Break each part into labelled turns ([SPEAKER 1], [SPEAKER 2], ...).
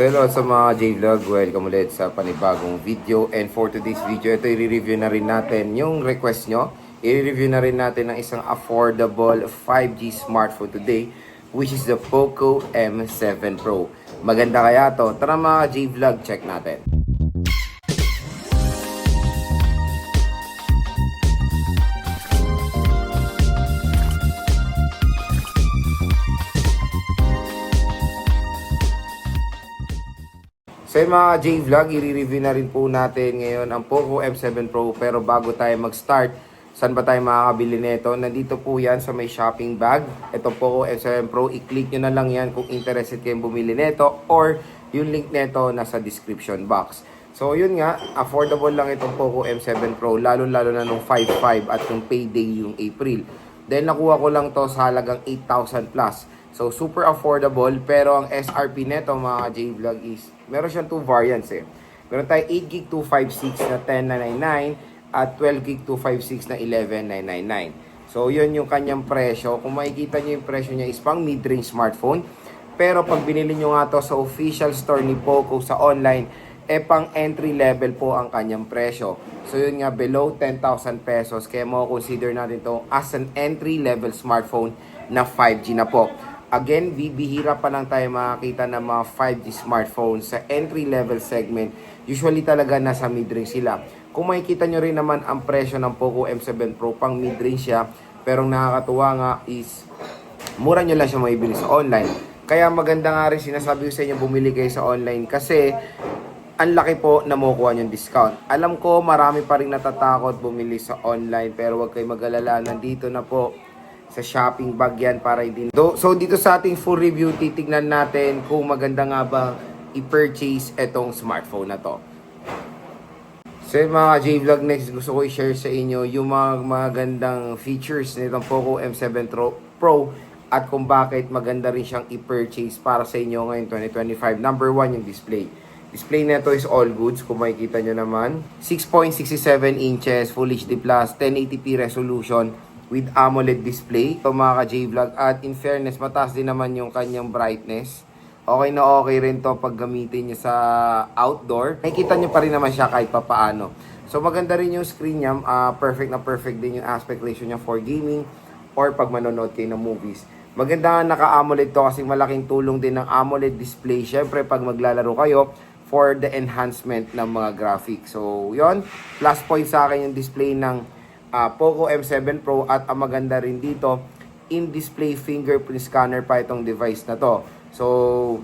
[SPEAKER 1] So hello sa mga J-Vlog, welcome ulit sa panibagong video. And for today's video, ito i-review na rin natin yung request nyo. I-review na rin natin ng isang affordable 5G smartphone today, which is the Poco M7 Pro. Maganda kaya to? Tara mga J-Vlog, check natin. So yung mga J-Vlog, i-review na rin po natin ngayon ang Poco M7 Pro. Pero bago tayo mag-start, saan ba tayo makakabili nito? Nandito po yan sa may shopping bag. Ito Poco M7 Pro, i-click nyo na lang yan kung interested kayong bumili nito, or yung link nito nasa description box. So yun nga, affordable lang itong Poco M7 Pro, lalo-lalo na nung 5.5 at yung payday yung April. Then nakuha ko lang to sa halagang 8,000 plus. So super affordable, pero ang SRP nito mga J-Vlog is, meron siyang 2 variants eh. Meron tayo 8GB 256 na 10,999 at 12GB 256 na 11,999. So yun yung kanyang presyo. Kung makikita nyo yung presyo niya is pang mid-range smartphone. Pero pag binili nyo nga to sa official store ni Poco sa online, pang entry level po ang kanyang presyo. So yun nga, below 10,000 pesos. Kaya mo consider natin to as an entry level smartphone na 5G na po. Again, bibihira pa lang tayo makakita ng mga 5G smartphones sa entry-level segment. Usually talaga nasa mid-range sila. Kung makikita nyo rin naman ang presyo ng Poco M7 Pro, pang mid-range siya. Pero nakakatuwa nga is, mura nyo lang siya maibili sa online. Kaya maganda nga rin sinasabi ko sa inyo, bumili kayo sa online. Kasi, ang laki po na makukuha yung discount. Alam ko, marami pa rin natatakot bumili sa online. Pero huwag kayo mag-alala, nandito na po sa shopping bag yan para hindi. So dito sa ating full review, titignan natin kung maganda nga ba i-purchase etong smartphone na to. So mga J-Vlog, next gusto ko i-share sa inyo yung mga magandang features nitong Poco M7 Pro at kung bakit maganda rin siyang i-purchase para sa inyo ngayon 2025. Number 1, yung display. Display nito is all goods. Kung makikita nyo naman, 6.67 inches, Full HD+, 1080p resolution, with AMOLED display. Ito mga ka-J-Vlog, at in fairness, mataas din naman yung kanyang brightness. Okay na okay rin to pag gamitin nyo sa outdoor. Nakikita nyo pa rin naman siya kahit papaano. So maganda rin yung screen niya. Perfect na perfect din yung aspect ratio niya for gaming or pag manonood kayo ng movies. Maganda nga naka-AMOLED to kasi malaking tulong din ng AMOLED display. Syempre pag maglalaro kayo for the enhancement ng mga graphics. So yon, plus point sa akin yung display ng Poco M7 Pro, at ang maganda rin dito, in-display fingerprint scanner pa itong device na to. So,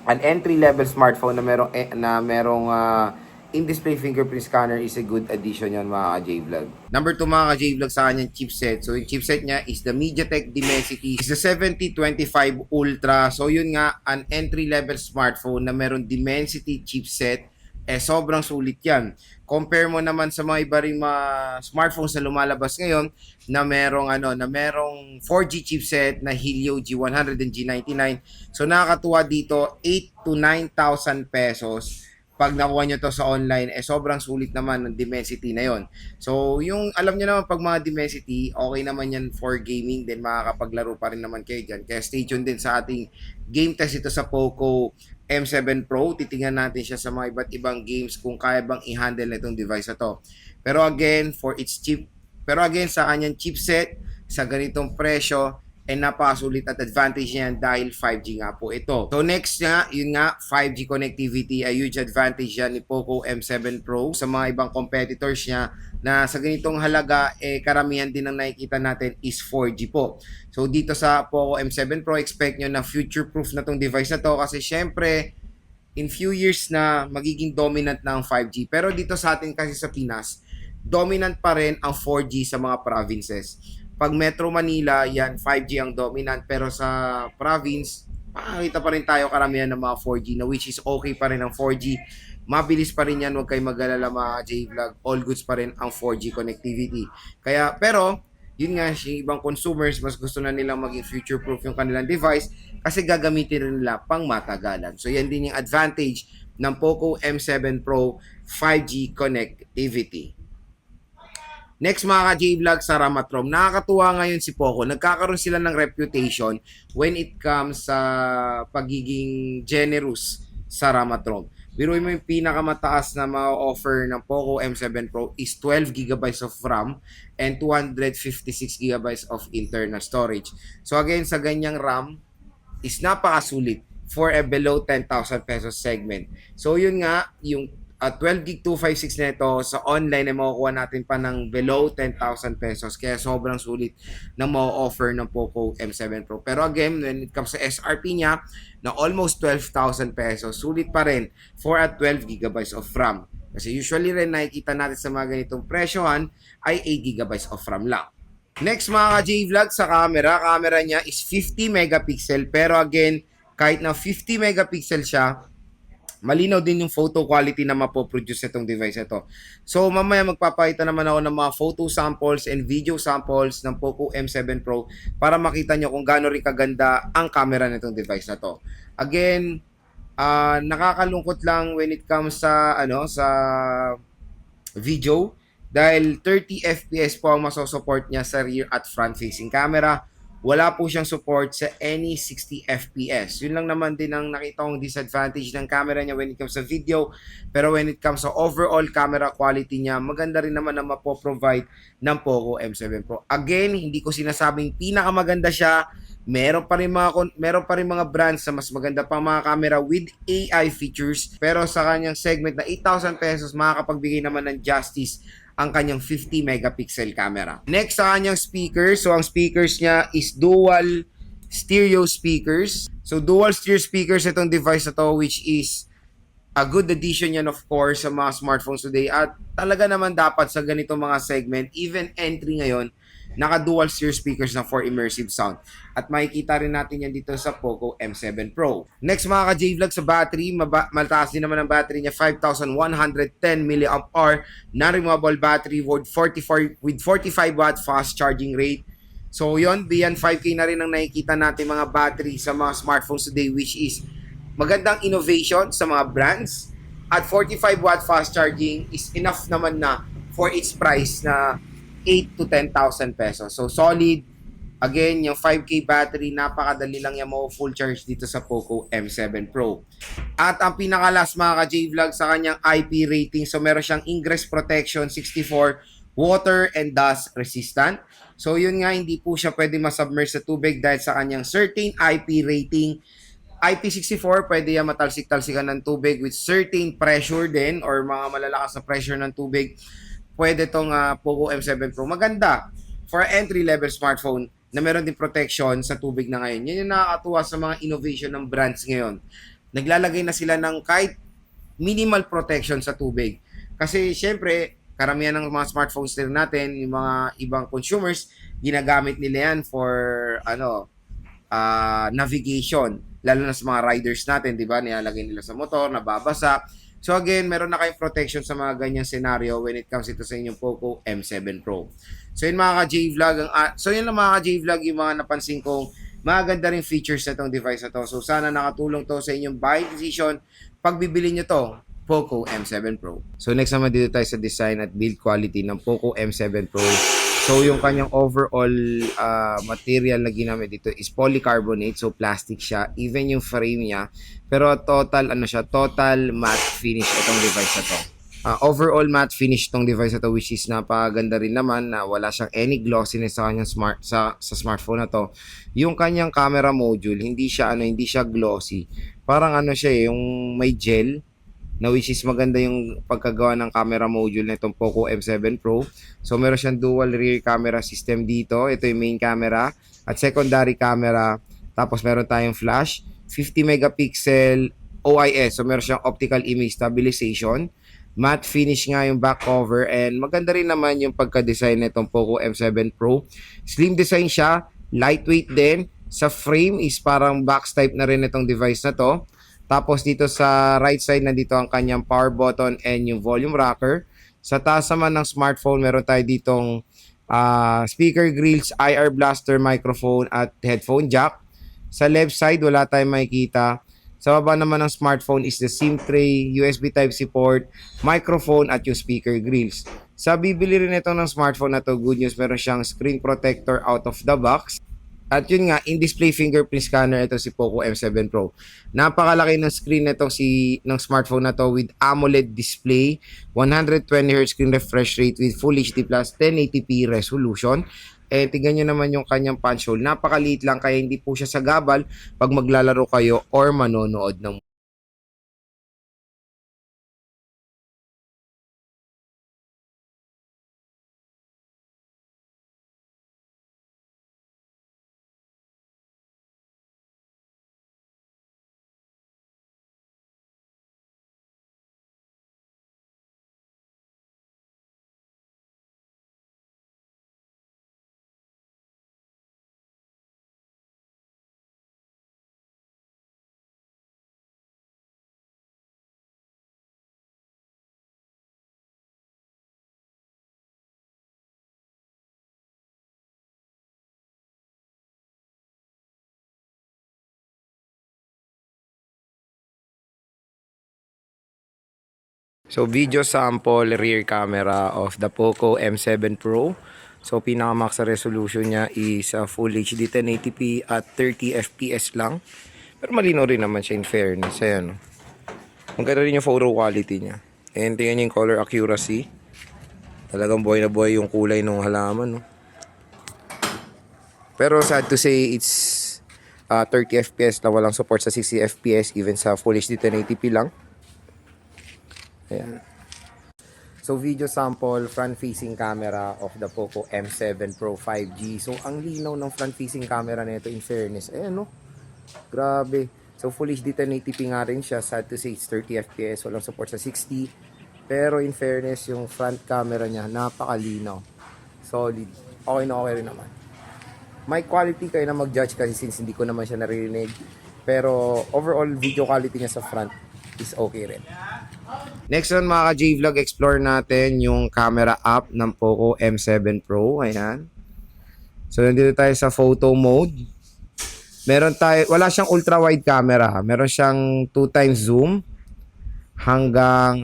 [SPEAKER 1] an entry-level smartphone na merong in-display fingerprint scanner is a good addition yan mga ka-J-Vlog. Number 2 mga ka-J-Vlog sa kanyang chipset. So, yung chipset niya is the MediaTek Dimensity. It's the 7025 Ultra. So, yun nga, an entry-level smartphone na meron Dimensity chipset. Sobrang sulit yan. Compare mo naman sa mga iba ring mga smartphones na lumalabas ngayon na merong 4G chipset na Helio G100 and G99. So nakakatuwa dito, 8 to 9,000 pesos. Pag nakuha nyo to sa online, sobrang sulit naman ng Dimensity na yon. So yung alam nyo naman, pag mga Dimensity, okay naman yan for gaming, then makakapaglaro pa rin naman kayo dyan. Kaya stay tuned din sa ating game test ito sa Poco M7 Pro. Titingnan natin siya sa mga iba't ibang games kung kaya bang i-handle na itong device na to. Pero again, sa kanyang chipset, sa ganitong presyo, napakasulit at advantage niyan dahil 5G nga po ito. So next nga, yun nga, 5G connectivity, a huge advantage yan ni Poco M7 Pro sa mga ibang competitors niya na sa ganitong halaga, karamihan din ang nakikita natin is 4G po. So dito sa Poco M7 Pro, expect nyo na future-proof na tong device na to kasi syempre, in few years na magiging dominant na ang 5G. Pero dito sa atin kasi sa Pinas, dominant pa rin ang 4G sa mga provinces. Pag Metro Manila, yan 5G ang dominant, pero sa province, makakita pa rin tayo karamihan ng mga 4G na which is okay pa rin ang 4G. Mabilis pa rin yan, huwag kayo mag-alala mga J-Vlog. All goods pa rin ang 4G connectivity. Pero, yun nga, yung ibang consumers, mas gusto na nilang maging future-proof yung kanilang device kasi gagamitin rin nila pang matagalan. So, yan din yung advantage ng Poco M7 Pro 5G connectivity. Next mga ka-J-Vlog, sa Ramatrom. Nakakatuwa ngayon si Poco. Nagkakaroon sila ng reputation when it comes sa pagiging generous sa RAM at ROM. Biruin mo yung pinakamataas na ma-offer ng Poco M7 Pro is 12 GB of RAM and 256 GB of internal storage. So again, sa ganyang RAM is napakasulit for a below 10,000 pesos segment. So yun nga, yung 12 gig 256 nito sa online ay makukuha natin pa ng below 10,000 pesos. Kaya sobrang sulit na ma-offer ng Poco M7 Pro. Pero again, when it comes sa SRP niya na almost 12,000 pesos, sulit pa rin for a 12 gigabytes of RAM. Kasi usually rin nakikita natin sa mga ganitong presyohan ay 8 gigabytes of RAM lang. Next mga ka-J-Vlog, sa camera niya is 50 megapixel. Pero again, kahit na 50 megapixel siya, malinaw din yung photo quality na mapoproduce itong device ito. So mamaya magpapakita naman ako ng mga photo samples and video samples ng Poco M7 Pro para makita nyo kung gaano rin kaganda ang camera nitong device na to. Again, nakakalungkot lang when it comes sa sa video dahil 30 FPS po ang masosupport niya sa rear at front facing camera. Wala po siyang support sa any 60 FPS. Yun lang naman din ang nakita kong disadvantage ng camera niya when it comes sa video. Pero when it comes sa overall camera quality niya, maganda rin naman na mapoprovide ng Poco M7 Pro. Again, hindi ko sinasabing pinakamaganda siya. Meron pa rin mga brands na mas maganda pang mga camera with AI features. Pero sa kanyang segment na 8,000 pesos, makakapagbigay naman ng justice ang kanyang 50 megapixel camera. Next sa kanyang speakers, so ang speakers niya is dual stereo speakers. So dual stereo speakers itong device na to, which is a good addition yan of course sa mga smartphones today. At talaga naman dapat sa ganitong mga segment, even entry ngayon, naka-dual stereo speakers na for immersive sound. At makikita rin natin yan dito sa Poco M7 Pro. Next mga ka-J-Vlog, sa battery, mataas din naman ang battery niya, 5,110 mAh na removable battery with 45 watt fast charging rate. So yon, beyond 5K na rin ang nakikita natin mga battery sa mga smartphones today, which is magandang innovation sa mga brands. At 45 watt fast charging is enough naman na for its price na 8 to 10,000 pesos. So solid. Again, yung 5K battery, napakadali lang yan mo full charge dito sa Poco M7 Pro. At ang pinaka-last mga ka-J-Vlog sa kanyang IP rating, so meron siyang ingress protection 64, water and dust resistant. So yun nga, hindi po siya pwede masubmerge sa tubig dahil sa kanyang certain IP rating. IP64, pwede yan matalsik-talsikan ng tubig with certain pressure din or mga malalakas na pressure ng tubig. Pwede tong Poco M7 Pro. Maganda for entry-level smartphone na meron din protection sa tubig na ngayon. Yan yung nakakatuwa sa mga innovation ng brands ngayon. Naglalagay na sila ng kahit minimal protection sa tubig. Kasi syempre, karamihan ng mga smartphones din natin, yung mga ibang consumers, ginagamit nila yan for navigation. Lalo na sa mga riders natin, di ba? Nilalagay nila sa motor, nababasa. So again, meron na kayong protection sa mga ganyang scenario when it comes ito sa inyong Poco M7 Pro. So yun mga ka-J-Vlog, yun lang mga ka-J-Vlog yung mga napansin kong maganda rin features na itong device na to. So sana nakatulong to sa inyong buying decision pag bibili nyo to, Poco M7 Pro. So next naman dito tayo sa design at build quality ng Poco M7 Pro. So yung kanyang overall material na ginamit dito is polycarbonate, so plastic siya, even yung frame niya. Pero total total matte finish itong device na to. Overall matte finish itong device na to, which is napakaganda rin naman na wala siyang any glossiness sa kanyang sa smartphone na to. Yung kanyang camera module, hindi siya glossy. Parang siya yung may gel na which is maganda yung pagkagawa ng camera module na itong Poco M7 Pro. So meron siyang dual rear camera system dito. Ito yung main camera at secondary camera. Tapos meron tayong flash, 50 megapixel OIS. So meron siyang optical image stabilization. Matte finish nga yung back cover and maganda rin naman yung pagka-design nitong Poco M7 Pro. Slim design siya, lightweight din. Sa frame is parang box type na rin itong device na to. Tapos dito sa right side, nandito ang kanyang power button and yung volume rocker. Sa taas naman ng smartphone, meron tayo ditong speaker grills, IR blaster, microphone at headphone jack. Sa left side, wala tayong makikita. Sa baba naman ng smartphone is the SIM tray, USB Type-C port, microphone at yung speaker grills. Sa bibili rin ito ng smartphone na to, good news, meron siyang screen protector out of the box. At yun nga, in-display fingerprint scanner ito si Poco M7 Pro. Napakalaki ng screen nitong ng smartphone na to with AMOLED display, 120Hz screen refresh rate with Full HD plus 1080p resolution. Eh, tingnan nyo naman yung kanyang punch hole. Napakaliit lang kaya hindi po siya sagabal pag maglalaro kayo or manonood ng. So video sample rear camera of the Poco M7 Pro. So pinaka-max resolution niya is Full HD 1080p at 30 fps lang. Pero malinaw rin naman siya in fairness. Ayan. Ang ganda rin yung photo quality niya. And tingnan niyo yung color accuracy. Talagang buhay na buhay yung kulay ng halaman. No? Pero sad to say it's 30 fps na walang support sa 60 fps even sa Full HD 1080p lang. Ayan. So video sample front facing camera of the Poco M7 Pro 5G. So ang linaw ng front facing camera nito in fairness. Ayan no. Grabe. So Full HD 1080p nga rin siya. Sad to say it's 30 fps. Walang support sa 60. Pero in fairness yung front camera niya napakalinaw. Solid. Okay na okay rin naman. Mic quality kayo na mag-judge kasi since hindi ko naman siya naririnig. Pero overall video quality niya sa front is okay rin. Next one mga ka-J-Vlog, explore natin yung camera app ng Poco M7 Pro. Ayan. So nandito tayo sa photo mode. Wala siyang ultra wide camera. Meron siyang 2 times zoom hanggang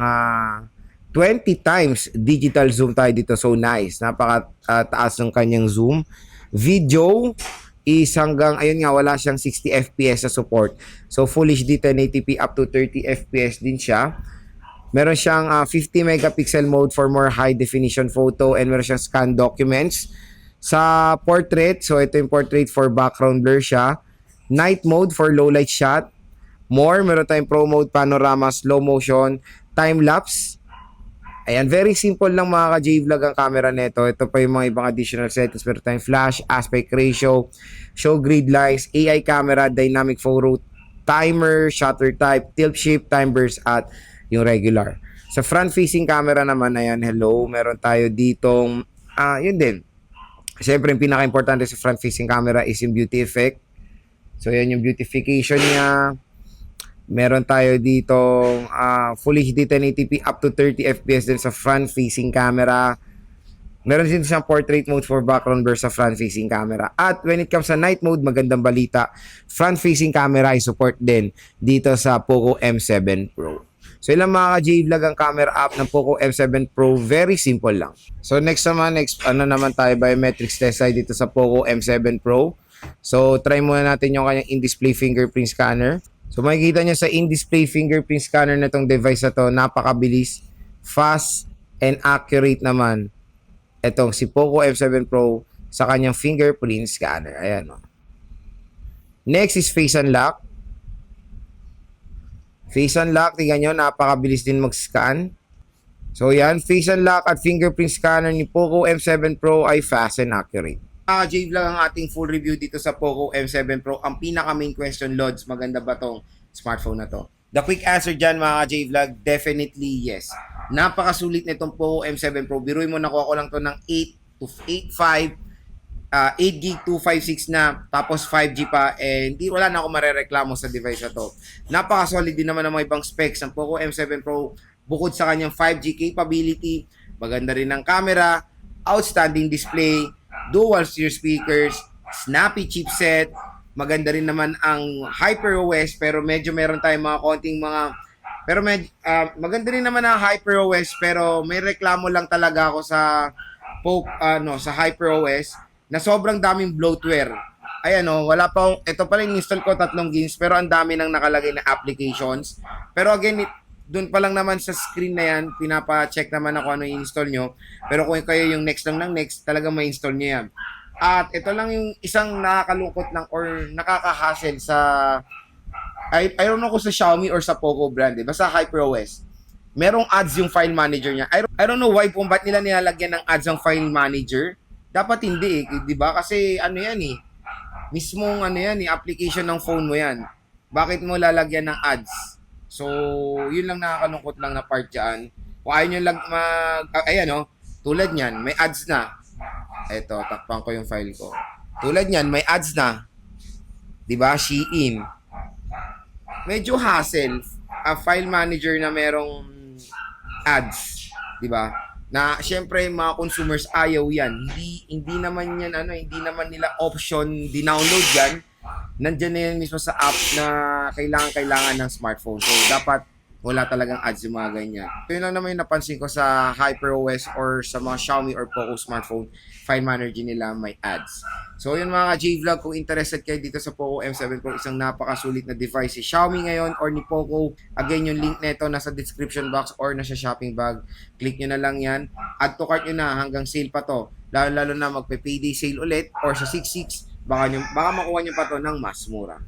[SPEAKER 1] 20 times digital zoom tayo dito. So nice. Napaka taas ng kanyang zoom. Video is hanggang, ayun nga, wala siyang 60 fps sa support. So Full HD 1080p up to 30 fps din siya. Meron siyang 50 megapixel mode for more high definition photo and meron siyang scan documents. Sa portrait, so ito yung portrait for background blur siya. Night mode for low light shot. Meron tayong pro mode, panorama, slow motion, time lapse. Ayan, very simple lang mga ka-J-Vlog ang camera nito. Ito pa yung mga ibang additional settings. Meron tayong flash, aspect ratio, show grid lines, AI camera, dynamic photo, timer, shutter type, tilt shift, time burst at yung regular. Sa front-facing camera naman, ayan, hello, meron tayo ditong, yun din. Siyempre, yung pinaka-importante sa front-facing camera is yung beauty effect. So, yan yung beautification niya. Meron tayo ditong Full HD 1080p up to 30 fps din sa front-facing camera. Meron din siyang portrait mode for background blur sa front-facing camera. At when it comes sa night mode, magandang balita, front-facing camera ay support din dito sa Poco M7 Pro. So ilang mga ka-J-Vlog ang camera app ng Poco M7 Pro, very simple lang. So next naman tayo biometrics test tayo dito sa Poco M7 Pro. So try muna natin yung kanyang in-display fingerprint scanner. So makikita nyo sa in-display fingerprint scanner na itong device na to, napakabilis, fast, and accurate naman itong si Poco M7 Pro sa kanyang fingerprint scanner. Ayan o. Next is face unlock. Face unlock, tingnan nyo, napakabilis din mag-scan. So yan, face unlock at fingerprint scanner ni Poco M7 Pro ay fast and accurate. J-Vlog ang ating full review dito sa Poco M7 Pro. Ang pinaka main question, Lods, maganda ba tong smartphone na to? The quick answer dyan mga J-Vlog, definitely yes. Napakasulit nitong Poco M7 Pro. Biruin mo, nakuha ko lang to ng 8GB 256 na, tapos 5G pa, and wala na ako marereklamo sa device na to. Napaka-solid din naman ng mga ibang specs ng Poco M7 Pro, bukod sa kanyang 5G capability, maganda rin ang camera, outstanding display, dual steer speakers, snappy chipset, maganda rin naman ang HyperOS, pero medyo meron tayong mga konting mga, pero maganda rin naman ang HyperOS, pero may reklamo lang talaga ako sa sa HyperOS, na sobrang daming bloatware. Ayan o, wala pa akong, ito pala install ko 3 games pero ang dami nang nakalagay na applications. Pero again, doon pa lang naman sa screen na yan, pinapa-check naman ako ano i-install nyo. Pero kung kayo yung next lang ng next, talaga ma-install nyo yan. At ito lang yung isang nakakalungkot lang or nakaka-hassle sa, I don't know kung sa Xiaomi or sa Poco brand eh. Basta HyperOS. Merong ads yung file manager niya. I don't know why kung ba't nila nilalagyan ng ads ang file manager. Dapat hindi eh, di ba? Kasi ano yan eh, mismong ano yan eh, application ng phone mo yan. Bakit mo lalagyan ng ads? So, yun lang nakakalungkot lang na part dyan. Kung ayaw nyo lang ayan o, tulad nyan, may ads na. Eto, takpan ko yung file ko. Tulad nyan, may ads na. Diba? Shein. Medyo hassle. A file manager na merong ads. Diba? Na syempre mga consumers ayaw yan. Hindi naman yan ano, hindi naman nila option di-download yan. Nandiyan na yan mismo sa app na kailangan ng smartphone. So dapat wala talagang ads yung mga ganyan. Ito yun lang naman yung napansin ko sa HyperOS or sa mga Xiaomi or Poco smartphone, file manager nila may ads. So yun mga J-Vlog, kung interested kayo dito sa Poco M7 Pro, isang napakasulit na device si Xiaomi ngayon or ni Poco, again yung link nito nasa description box or nasa shopping bag. Click nyo na lang yan. Add to cart nyo na hanggang sale pa to. Lalo na magpe-payday sale ulit or sa 6.6, baka makuha nyo pa to ng mas mura.